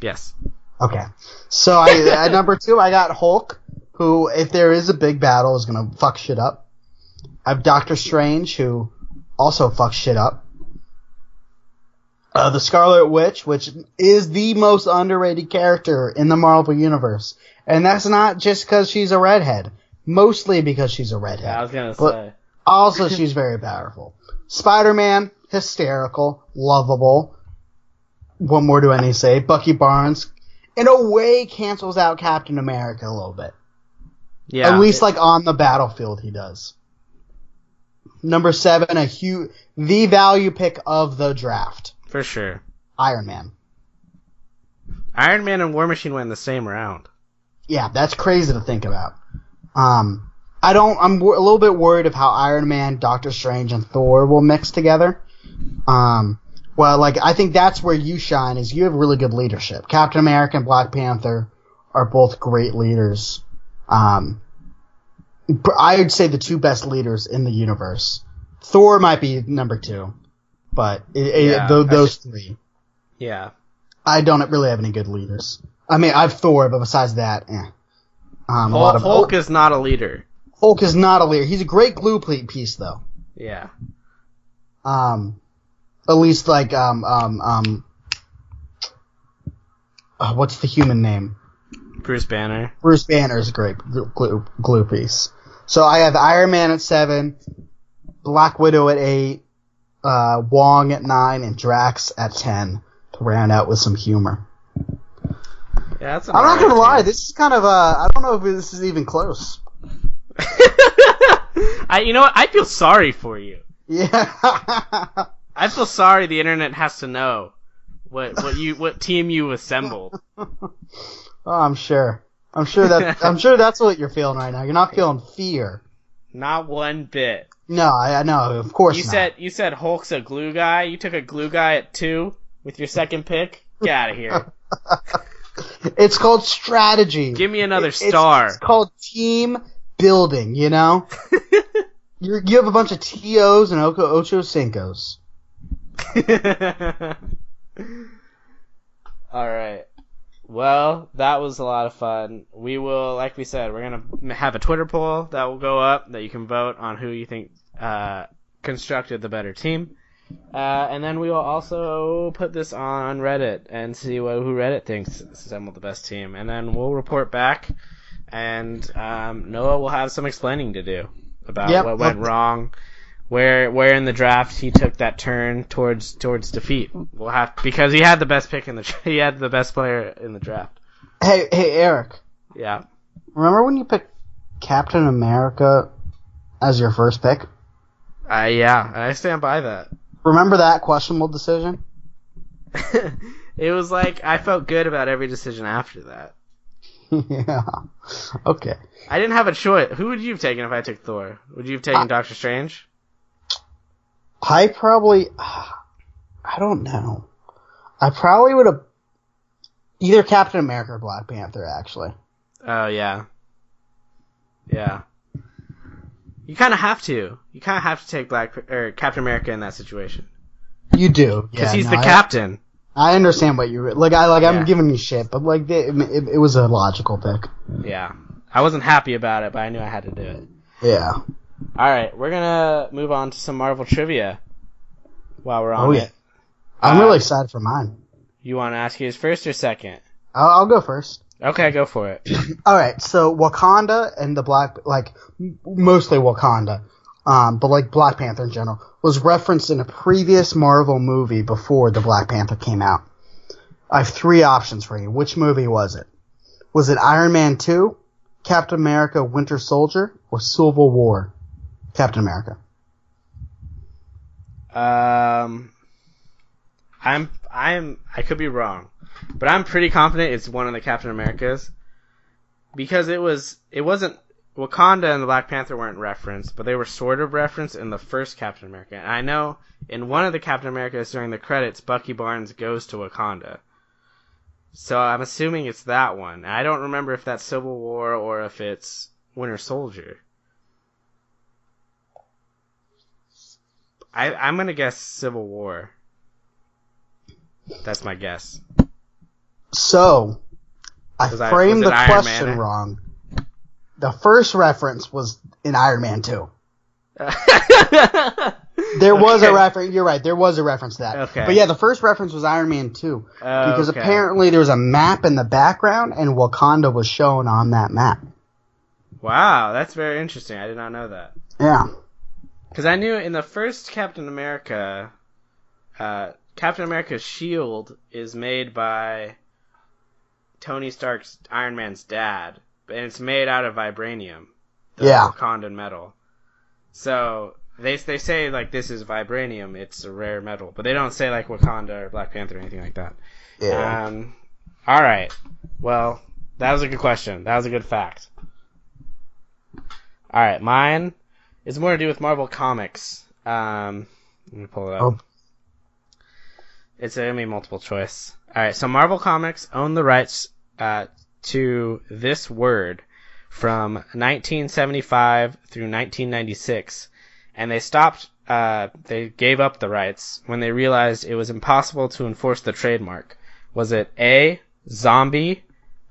Yes. Okay. So at number 2, I got Hulk, who, if there is a big battle, is gonna fuck shit up. I have Doctor Strange, who also fucks shit up. The Scarlet Witch, which is the most underrated character in the Marvel Universe. And that's not just because she's a redhead. Mostly because she's a redhead. Yeah, I was gonna say. Also, she's very powerful. Spider-Man, hysterical, lovable. What more do I need to say? Bucky Barnes, in a way, cancels out Captain America a little bit. Yeah. At least, on the battlefield, he does. Number 7, the value pick of the draft. For sure. Iron Man. Iron Man and War Machine went in the same round. Yeah, that's crazy to think about. I'm a little bit worried of how Iron Man, Doctor Strange, and Thor will mix together. I think that's where you shine, is you have really good leadership. Captain America and Black Panther are both great leaders. I would say the 2 best leaders in the universe. Thor might be number 2, but those 3. Yeah. I don't really have any good leaders. I have Thor, but besides that, Hulk is not a leader. Hulk is not a leader. He's a great glue piece, though. Yeah. At least what's the human name? Bruce Banner. Bruce Banner is a great glue piece. So I have Iron Man at 7, Black Widow at 8, Wong at 9, and Drax at 10 to round out with some humor. Yeah, that's I'm not gonna alright lie. team. This is kind of I don't know if this is even close. You know what? I feel sorry for you. Yeah. I feel sorry the internet has to know what team you assembled. Oh, I'm sure. I'm sure that's what you're feeling right now. You're not feeling fear. Not one bit. No, I know. Of course not. You said Hulk's a glue guy. You took a glue guy at 2 with your second pick. Get out of here. It's called strategy. Give me another star. It's called team building. You know. You have a bunch of TOs and Ocho Cincos. Alright. Well, that was a lot of fun. We will, like we said, we're going to have a Twitter poll that will go up that you can vote on who you think constructed the better team. And then we will also put this on Reddit and see who Reddit thinks assembled the best team. And then we'll report back, and Noah will have some explaining to do about what went wrong. Where in the draft he took that turn towards defeat. We'll have because he had the best pick he had the best player in the draft. Hey Eric. Yeah. Remember when you picked Captain America as your first pick? Yeah, I stand by that. Remember that questionable decision? It was like I felt good about every decision after that. Yeah. Okay. I didn't have a choice. Who would you have taken if I took Thor? Would you have taken Doctor Strange? I don't know. I probably would have either Captain America or Black Panther, actually. Oh, yeah. Yeah. You kind of have to. You kind of have to take Captain America in that situation. You do. Because he's the captain. I understand what you like. I'm giving you shit, but like it was a logical pick. Yeah. I wasn't happy about it, but I knew I had to do it. Yeah. Alright, we're gonna move on to some Marvel trivia while we're on it. I'm really excited for mine. You want to ask yours first or second? I'll go first. Okay, go for it. Alright, so Wakanda and the mostly Wakanda, but like Black Panther in general, was referenced in a previous Marvel movie before the Black Panther came out. I have 3 options for you. Which movie was it? Was it Iron Man 2, Captain America Winter Soldier, or Civil War? Captain America. I could be wrong, but I'm pretty confident it's one of the Captain Americas because it wasn't Wakanda and the Black Panther weren't referenced, but they were sort of referenced in the first Captain America. And I know in one of the Captain Americas during the credits, Bucky Barnes goes to Wakanda. So I'm assuming it's that one. I don't remember if that's Civil War or if it's Winter Soldier. I'm gonna guess Civil War. That's my guess. So, I framed the question Man? wrong. The first reference was in Iron Man 2. There was a reference. You're right. There was a reference to that. Okay. But yeah, the first reference was Iron Man 2. Because apparently there was a map in the background and Wakanda was shown on that map. Wow, that's very interesting. I did not know that. Yeah. Because I knew in the first Captain America, Captain America's shield is made by Tony Stark's Iron Man's dad, and it's made out of vibranium, the Wakandan metal. So they say like this is vibranium, it's a rare metal, but they don't say like Wakanda or Black Panther or anything like that. Yeah. All right. Well, that was a good question. That was a good fact. All right, mine is more to do with Marvel Comics. Let me pull it up. Oh. It's going to be multiple choice. Alright, so Marvel Comics owned the rights to this word from 1975 through 1996, and they gave up the rights when they realized it was impossible to enforce the trademark. Was it A, zombie,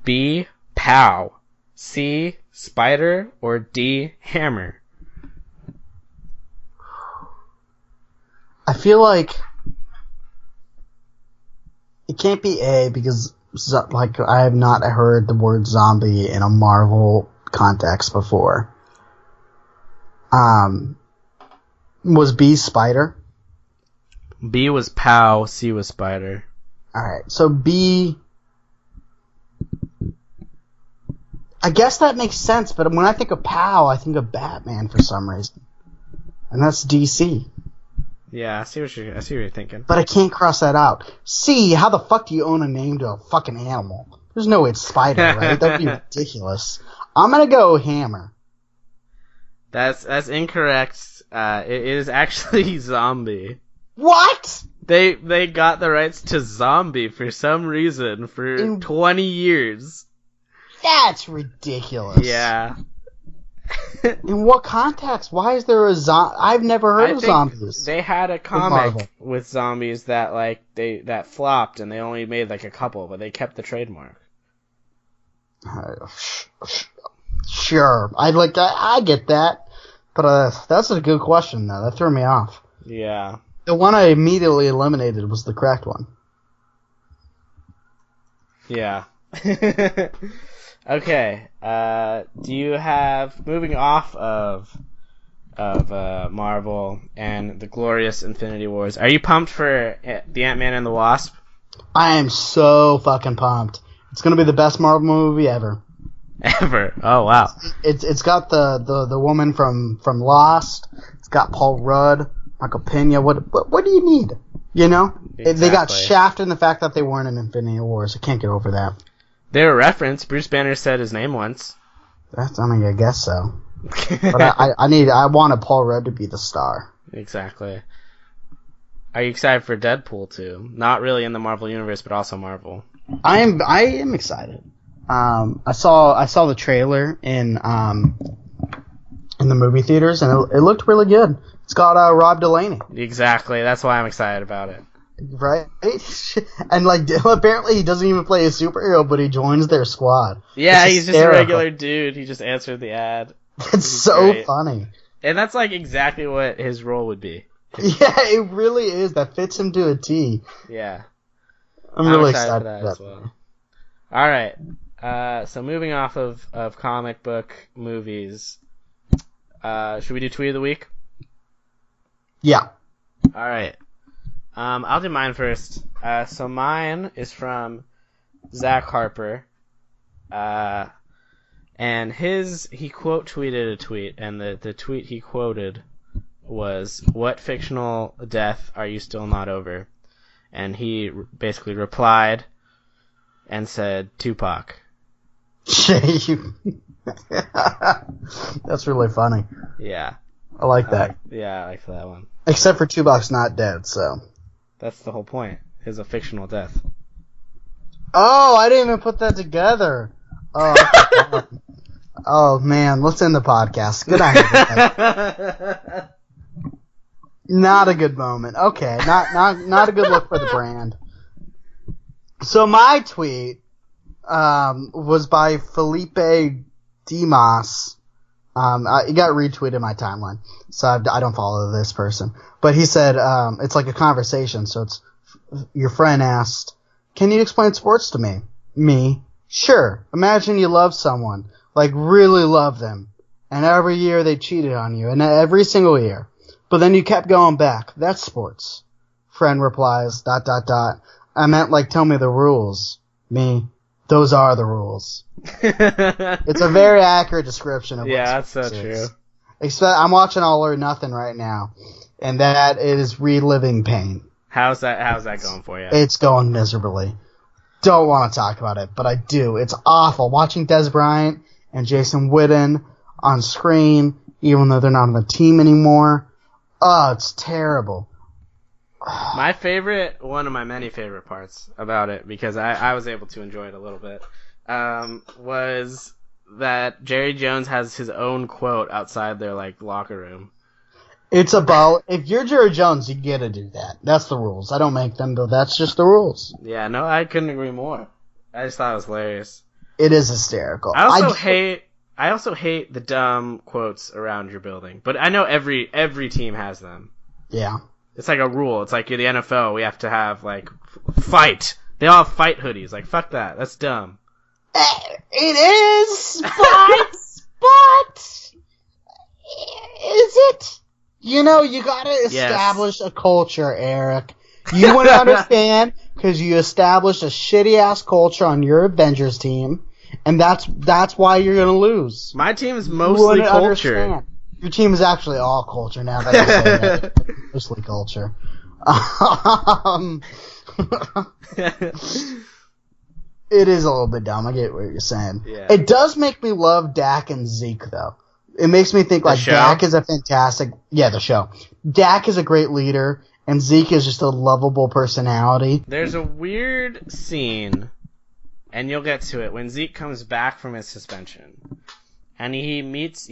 B, pow, C, spider, or D, hammer? I feel like it can't be A because like I have not heard the word zombie in a Marvel context before. Was B spider? B was pow, C was spider. Alright, so B I guess that makes sense, but when I think of POW, I think of Batman for some reason. And that's DC. Yeah, I see what you're thinking. But I can't cross that out. C, how the fuck do you own a name to a fucking animal? There's no way it's Spider, right? That would be ridiculous. I'm gonna go Hammer. That's incorrect. It is actually Zombie. What? They got the rights to Zombie for some reason for 20 years. That's ridiculous. Yeah. In what context? Why is there a zombie? I've never heard of zombies. They had a comic with zombies that that flopped, and they only made like a couple, but they kept the trademark. Sure, I get that, but that's a good question though. That threw me off. Yeah. The one I immediately eliminated was the correct one. Yeah. Okay. Do you have, moving off of Marvel and the glorious Infinity Wars, are you pumped for the Ant-Man and the Wasp? I am so fucking pumped. It's gonna be the best Marvel movie ever. Ever? Oh wow. It's got the woman from Lost. It's got Paul Rudd, Michael Pena. What do you need? You know? Exactly. They got shafted in the fact that they weren't in Infinity Wars. I can't get over that. They were referenced. Bruce Banner said his name once. I guess so. But I wanted Paul Rudd to be the star. Exactly. Are you excited for Deadpool 2? Not really in the Marvel universe, but also Marvel. I am excited. I saw the trailer in the movie theaters, and it looked really good. It's got Rob Delaney. Exactly. That's why I'm excited about it. Right? And apparently he doesn't even play a superhero, but he joins their squad. Yeah, he's just a regular dude. He just answered the ad. It's so funny. And that's exactly what his role would be. Yeah, it really is. That fits him to a T. Yeah. I'm really excited for that as well. Alright. So moving off of comic book movies, should we do Tweet of the Week? Yeah. Alright. I'll do mine first. So mine is from Zach Harper. And he quote tweeted a tweet, and the tweet he quoted was, "What fictional death are you still not over?" And he basically replied and said, Tupac. That's really funny. Yeah. I like that. I like that one. Except for Tupac's not dead, so. That's the whole point. Is a fictional death. Oh, I didn't even put that together. Oh, oh man, let's end the podcast. Good night. Not a good moment. Okay, not a good look for the brand. So my tweet was by Felipe Dimas. It got retweeted in my timeline, so I don't follow this person. But he said it's like a conversation. So it's your friend asked, "Can you explain sports to me?" Me, sure. Imagine you love someone, like really love them, and every year they cheated on you, and every single year. But then you kept going back. That's sports. Friend replies, ... I meant tell me the rules. Me, those are the rules. It's a very accurate description of what that's so sports is. true. I'm watching All or Nothing right now, and that is reliving pain. How's that going for you? It's going miserably. Don't want to talk about it, but I do. It's awful. Watching Des Bryant and Jason Witten on screen, even though they're not on the team anymore. Oh, it's terrible. One of my many favorite parts about it, because I was able to enjoy it a little bit, was that Jerry Jones has his own quote outside their locker room. It's about, if you're Jerry Jones, you gotta do that. That's the rules. I don't make them, but that's just the rules. Yeah, no, I couldn't agree more. I just thought it was hilarious. It is hysterical. I also hate the dumb quotes around your building, but I know every team has them. Yeah. It's like a rule. It's like in the NFL, we have to have fight. They all have fight hoodies. Fuck that. That's dumb. It is, but is it? You gotta establish a culture, Eric. You wouldn't understand because you established a shitty ass culture on your Avengers team, and that's why you're gonna lose. My team is You mostly wouldn't culture. understand. Your team is actually all culture now that you're saying that. Mostly culture. It is a little bit dumb. I get what you're saying. Yeah. It does make me love Dak and Zeke, though. It makes me think like show? Dak is a fantastic. Yeah, the show. Dak is a great leader, and Zeke is just a lovable personality. There's a weird scene, and you'll get to it, when Zeke comes back from his suspension. And he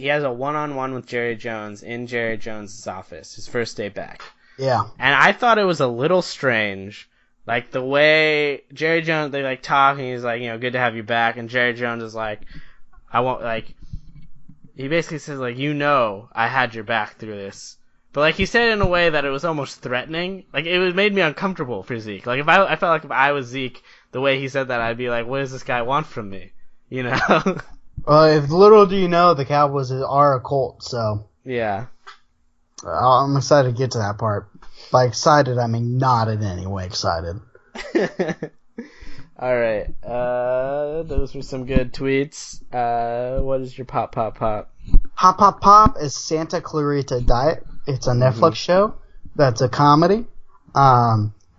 has a one-on-one with Jerry Jones in Jerry Jones' office, his first day back. Yeah. And I thought it was a little strange, like the way Jerry Jones, they like talk, and he's like, good to have you back. And Jerry Jones is like, he basically says like, I had your back through this. But like he said it in a way that it was almost threatening. Like it made me uncomfortable for Zeke. Like I felt like if I was Zeke, the way he said that, I'd be like, what does this guy want from me? If little do you know, the Cowboys are a cult, so. Yeah. I'm excited to get to that part. By excited, I mean not in any way excited. Alright, those were some good tweets. What is your pop? Pop is Santa Clarita Diet. It's a Netflix show that's a comedy.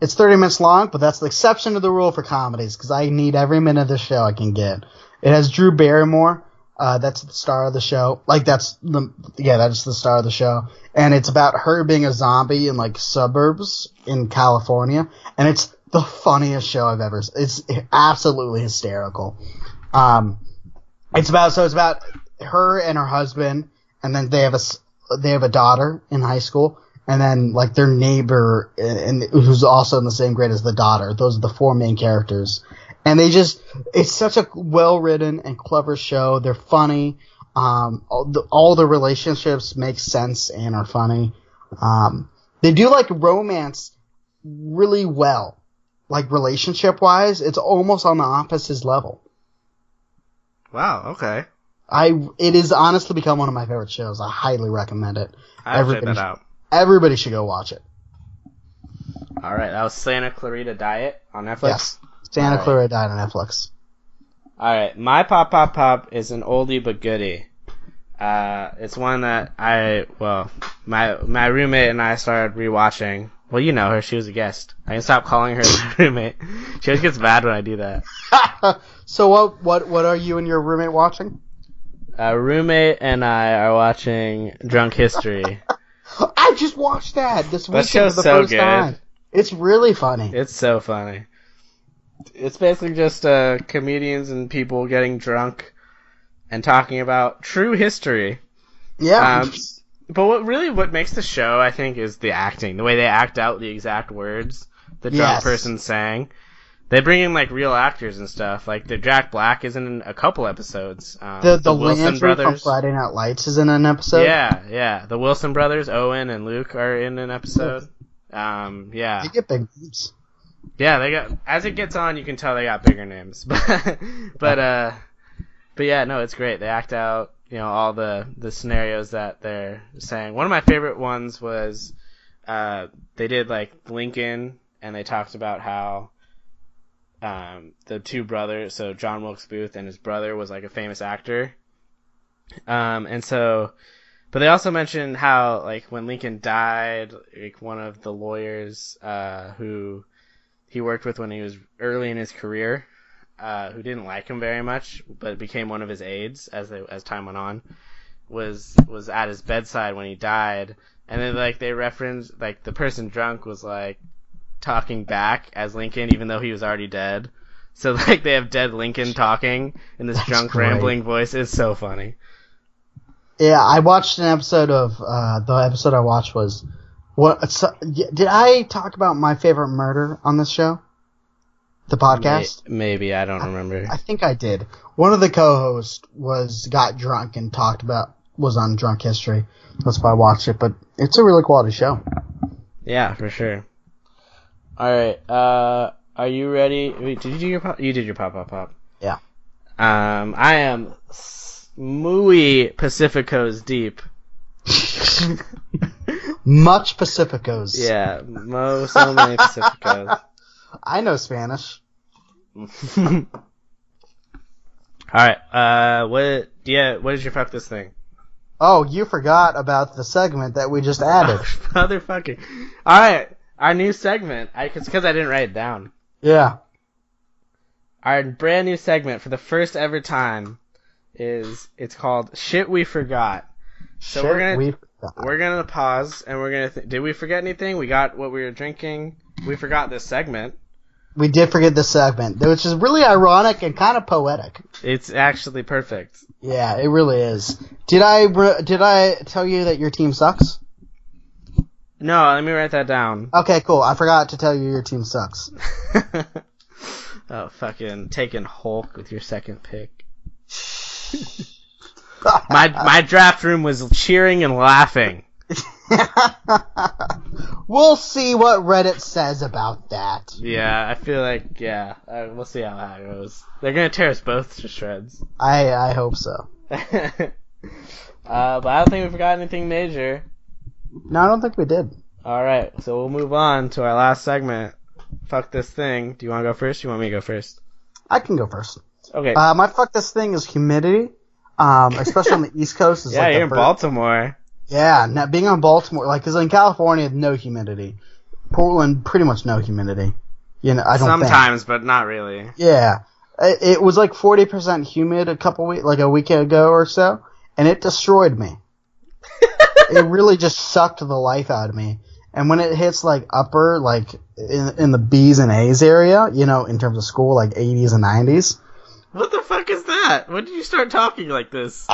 It's 30 minutes long, but that's the exception to the rule for comedies, because I need every minute of the show I can get. It has Drew Barrymore. That's the star of the show. That's the star of the show. And it's about her being a zombie in suburbs in California. And it's the funniest show I've ever seen. It's absolutely hysterical. It's about her and her husband, and then they have a daughter in high school, and then their neighbor and who's also in the same grade as the daughter. Those are the four main characters. And it's such a well-written and clever show. They're funny. All the relationships make sense and are funny. They do romance really well. Relationship-wise, it's almost on the opposite level. Wow, okay. It is honestly become one of my favorite shows. I highly recommend it. I'll check that out. Everybody should go watch it. Alright, that was Santa Clarita Diet on Netflix? Yes. Santa Clarita Diet on Netflix. Alright, my pop is an oldie but goodie. It's one that my roommate and I started rewatching. Well, you know her, she was a guest. I can stop calling her my roommate. She always gets mad when I do that. So what are you and your roommate watching? Roommate and I are watching Drunk History. I just watched that this weekend show's for the so first good. time. It's really funny. It's so funny. It's basically just comedians and people getting drunk and talking about true history. Yeah. But what makes the show, I think, is the acting. The way they act out the exact words the drunk person's saying. They bring in real actors and stuff. The Jack Black is in a couple episodes. The Wilson Landry brothers from Friday Night Lights is in an episode. Yeah. The Wilson brothers, Owen and Luke, are in an episode. Yeah. They get big names. Yeah, as it gets on, you can tell they got bigger names. But yeah, no, it's great. They act out, all the scenarios that they're saying. One of my favorite ones was, they did Lincoln, and they talked about how, the two brothers, so John Wilkes Booth and his brother was a famous actor. But they also mentioned how, when Lincoln died, one of the lawyers, who he worked with when he was early in his career, who didn't like him very much, but became one of his aides as time went on, was at his bedside when he died. And then, they referenced, the person drunk was, talking back as Lincoln, even though he was already dead. So, they have dead Lincoln talking in this drunk, rambling voice. It's so funny. Yeah, I watched an episode of, the episode I watched was, did I talk about my favorite murder on this show? The podcast? Maybe, I don't remember. I think I did. One of the co-hosts got drunk and was on Drunk History. That's why I watched it, but it's a really quality show. Yeah, for sure. Alright, are you ready? Wait, did you do your pop? You did your pop. Yeah. I am muy Pacificos deep. Much Pacificos. Yeah, so many Pacificos. I know Spanish. Alright, what is your fuck this thing? Oh, you forgot about the segment that we just added. Motherfucker. Alright, our new segment. It's because I didn't write it down. Yeah. Our brand new segment for the first ever time it's called Shit We Forgot. So we're gonna pause and we're gonna did we forget anything? We got what we were drinking. We forgot this segment. We did forget this segment, which is really ironic and kind of poetic. It's actually perfect. Yeah, it really is. Did I tell you that your team sucks? No, let me write that down. Okay, cool. I forgot to tell you your team sucks. Oh, fucking taking Hulk with your second pick. My draft room was cheering and laughing. We'll see what Reddit says about that. Yeah, I feel like, we'll see how that goes. They're gonna tear us both to shreds. I hope so. But I don't think we forgot anything major. No, I don't think we did. Alright, so we'll move on to our last segment. Fuck this thing. Do you want to go first? Or you want me to go first? I can go first. Okay. My fuck this thing is humidity. Especially on the East Coast. Yeah, you're in Baltimore. Yeah, now being on Baltimore, because in California, no humidity. Portland, pretty much no humidity. I don't Sometimes, but not really. Yeah. It was like 40% humid a week ago or so, and it destroyed me. It really just sucked the life out of me. And when it hits upper, in the B's and A's area, in terms of school, 80s and 90s. What the fuck is that? When did you start talking like this?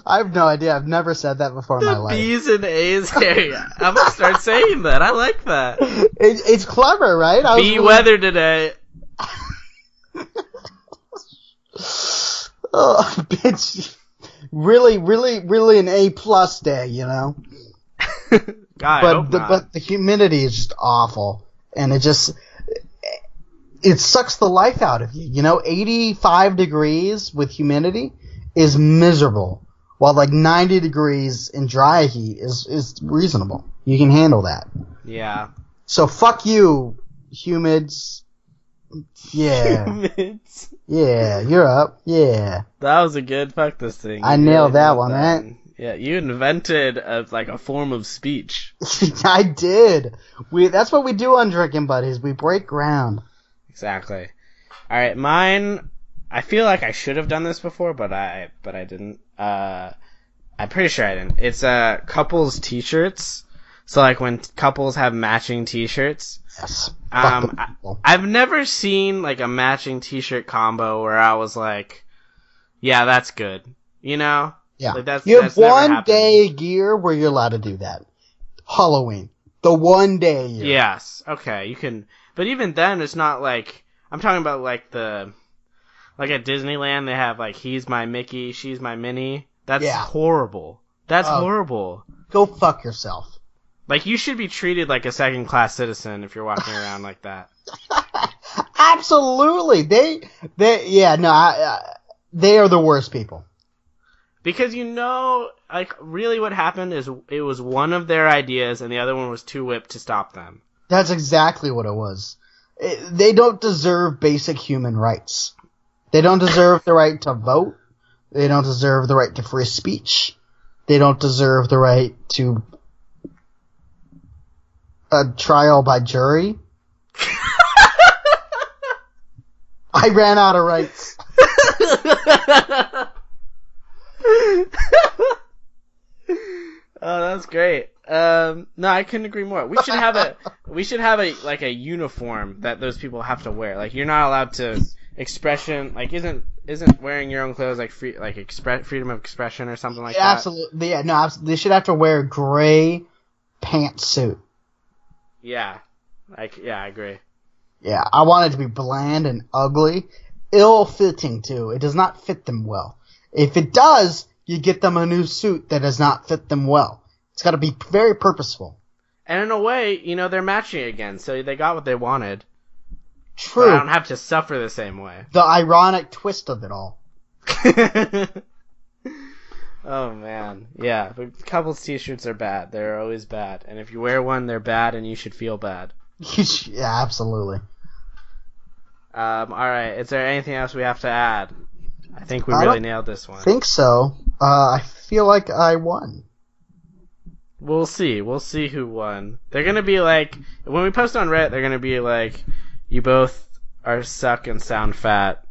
I have no idea. I've never said that before in my life. B's and A's area. I'm gonna start saying that. I like that. It's clever, right? Weather today. Oh, bitch. Really, really, really an A+ day, God, but the humidity is just awful, and it sucks the life out of you. 85 degrees with humidity is miserable, while 90 degrees in dry heat is reasonable. You can handle that. Yeah. So fuck you, humids. Yeah. Humids. Yeah, you're up. Yeah. That was a good fuck this thing. I nailed that one, man. Yeah, you invented a form of speech. I did. That's what we do on Drinking Buddies. We break ground. Exactly. All right, mine. I feel like I should have done this before, but I didn't. I'm pretty sure I didn't. It's couples t-shirts. So when couples have matching t-shirts. Yes. I've never seen a matching t-shirt combo where I was like, yeah, that's good. Yeah. You have one day a year where you're allowed to do that. Halloween. The one day a year. Yes. Okay, you can. But even then, it's not I'm talking about at Disneyland, they have he's my Mickey, she's my Minnie. That's horrible. That's horrible. Go fuck yourself. You should be treated like a second-class citizen if you're walking around like that. Absolutely. They are the worst people. Because really what happened is it was one of their ideas and the other one was too whipped to stop them. That's exactly what it was. They don't deserve basic human rights. They don't deserve the right to vote. They don't deserve the right to free speech. They don't deserve the right to a trial by jury. I ran out of rights. Oh, that's great. No, I couldn't agree more. We should have a uniform that those people have to wear. You're not allowed to expression. Isn't wearing your own clothes freedom of expression or something like that? Absolutely. Yeah. No. They should have to wear a gray pantsuit. Yeah. I agree. Yeah, I want it to be bland and ugly, ill-fitting too. It does not fit them well. If it does, you get them a new suit that does not fit them well. It's got to be very purposeful. And in a way, they're matching again, so they got what they wanted. True. But I don't have to suffer the same way. The ironic twist of it all. Oh, man. Yeah, but couples t-shirts are bad. They're always bad. And if you wear one, they're bad, and you should feel bad. Yeah, absolutely. All right. Is there anything else we have to add? I think we I really don't nailed this one. think so. I feel like I won. We'll see. We'll see who won. They're gonna be like, when we post on Reddit, they're gonna be like, you both are suck and sound fat.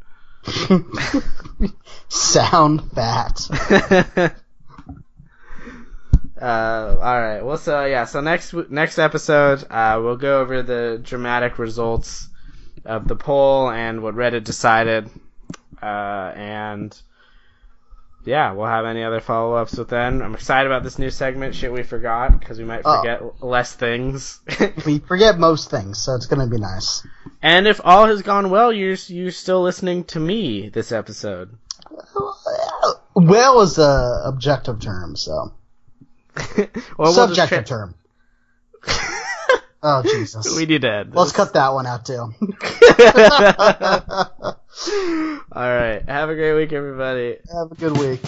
Sound fat. Alright. Well, so next episode, we'll go over the dramatic results of the poll and what Reddit decided. And yeah, we'll have any other follow-ups with then. I'm excited about this new segment, shit we forgot, because we might forget less things. We forget most things, so it's gonna be nice. And if all has gone well, you're still listening to me this episode. Well is a objective term, so. Well, subjective term. Oh, Jesus. We need to end this. Let's cut that one out, too. Alright. Have a great week, everybody. Have a good week.